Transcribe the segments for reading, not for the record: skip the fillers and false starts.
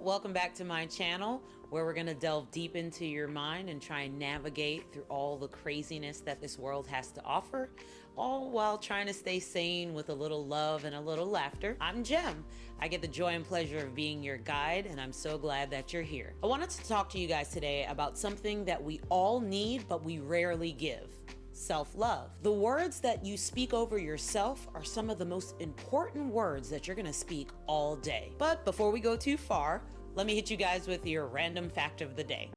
welcome back to my channel where we're going to delve deep into your mind and try and navigate through all the craziness that this world has to offer, all while trying to stay sane with a little love and a little laughter. I'm Jem. I get the joy and pleasure of being your guide, and I'm so glad that you're here. I wanted to talk to you guys today about something that we all need, but we rarely give. Self-love. The words that you speak over yourself are some of the most important words that you're gonna speak all day. But before we go too far, let me hit you guys with your random fact of the day.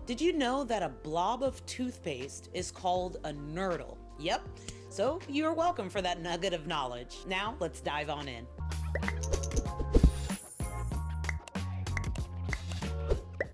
Did you know that a blob of toothpaste is called a nurdle? Yep, so you're welcome for that nugget of knowledge. Now, let's dive on in.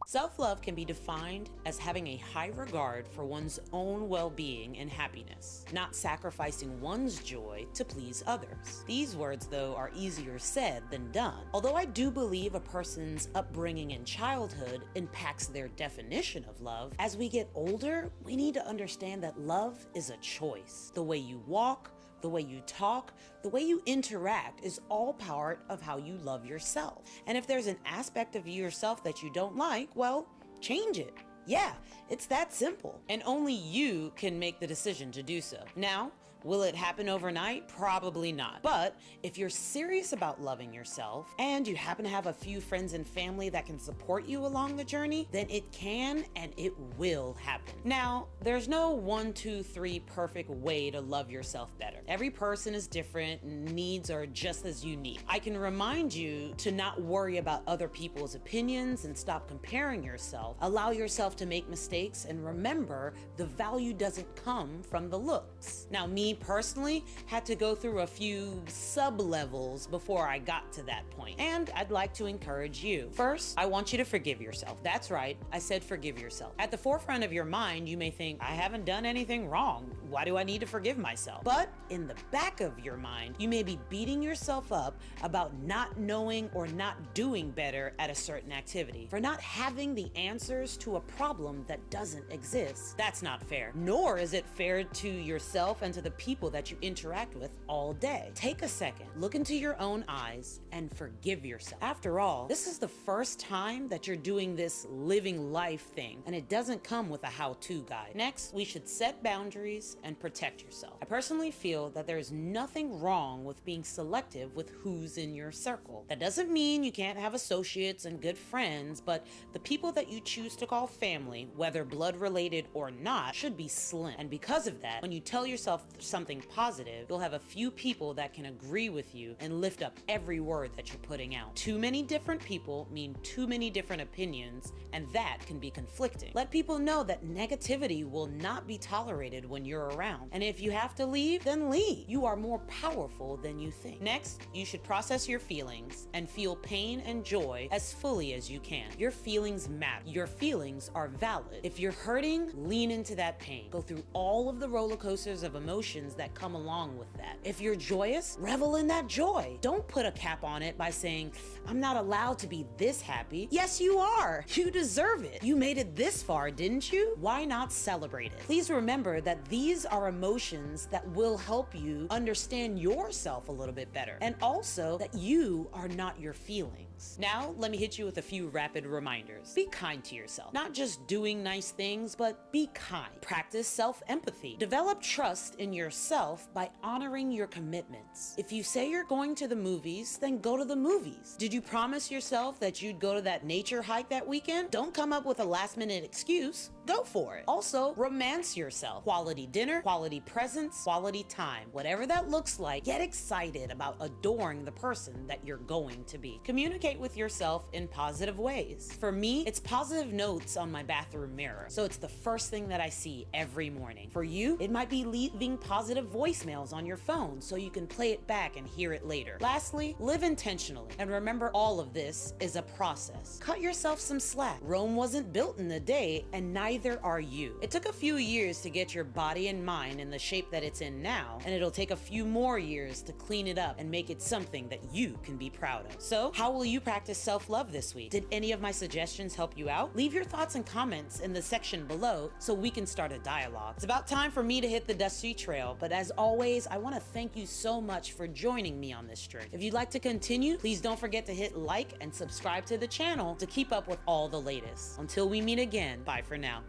Self-love can be defined as having a high regard for one's own well-being and happiness, not sacrificing one's joy to please others. These words, though, are easier said than done. Although I do believe a person's upbringing in childhood impacts their definition of love, as we get older, we need to understand that love is a choice. The way you walk, the way you talk, the way you interact is all part of how you love yourself. And if there's an aspect of yourself that you don't like, well, change it. Yeah, it's that simple. And only you can make the decision to do so. Now, will it happen overnight? Probably not. But if you're serious about loving yourself and you happen to have a few friends and family that can support you along the journey, then it can and it will happen. Now, there's no 1, 2, 3 perfect way to love yourself better. Every person is different and needs are just as unique. I can remind you to not worry about other people's opinions and stop comparing yourself. Allow yourself to make mistakes and remember the value doesn't come from the looks. Now, me personally had to go through a few sub-levels before I got to that point, and I'd like to encourage you. First, I want you to forgive yourself. That's right, I said forgive yourself. At the forefront of your mind, you may think, I haven't done anything wrong. Why do I need to forgive myself? But in the back of your mind, you may be beating yourself up about not knowing or not doing better at a certain activity, for not having the answers to a problem that doesn't exist. That's not fair, nor is it fair to yourself and to the people that you interact with all day. Take a second, look into your own eyes, and forgive yourself. After all, this is the first time that you're doing this living life thing, and it doesn't come with a how-to guide. Next, we should set boundaries and protect yourself. I personally feel that there's nothing wrong with being selective with who's in your circle. That doesn't mean you can't have associates and good friends, but the people that you choose to call family, whether blood related or not, should be slim. And because of that, when you tell yourself something positive, you'll have a few people that can agree with you and lift up every word that you're putting out. Too many different people mean too many different opinions, and that can be conflicting. Let people know that negativity will not be tolerated when you're around. And if you have to leave, then leave. You are more powerful than you think. Next, you should process your feelings and feel pain and joy as fully as you can. Your feelings matter. Your feelings are valid. If you're hurting, lean into that pain. Go through all of the roller coasters of emotions that come along with that. If you're joyous, revel in that joy. Don't put a cap on it by saying, I'm not allowed to be this happy. Yes, you are. You deserve it. You made it this far, didn't you? Why not celebrate it? Please remember that these are emotions that will help you understand yourself a little bit better, and also that you are not your feelings. Now, let me hit you with a few rapid reminders. Be kind to yourself. Not just doing nice things, but be kind. Practice self-empathy. Develop trust in yourself by honoring your commitments. If you say you're going to the movies, then go to the movies. Did you promise yourself that you'd go to that nature hike that weekend? Don't come up with a last-minute excuse. Go for it. Also, romance yourself. Quality dinner, quality presents, quality time. Whatever that looks like, get excited about adoring the person that you're going to be. Communicate with yourself in positive ways. For me, it's positive notes on my bathroom mirror, so it's the first thing that I see every morning. For you, it might be leaving positive voicemails on your phone so you can play it back and hear it later. Lastly, live intentionally, and remember all of this is a process. Cut yourself some slack. Rome wasn't built in a day, and neither neither are you. It took a few years to get your body and mind in the shape that it's in now, and it'll take a few more years to clean it up and make it something that you can be proud of. So, how will you practice self-love this week? Did any of my suggestions help you out? Leave your thoughts and comments in the section below so we can start a dialogue. It's about time for me to hit the dusty trail, but as always, I want to thank you so much for joining me on this journey. If you'd like to continue, please don't forget to hit like and subscribe to the channel to keep up with all the latest. Until we meet again, bye for now.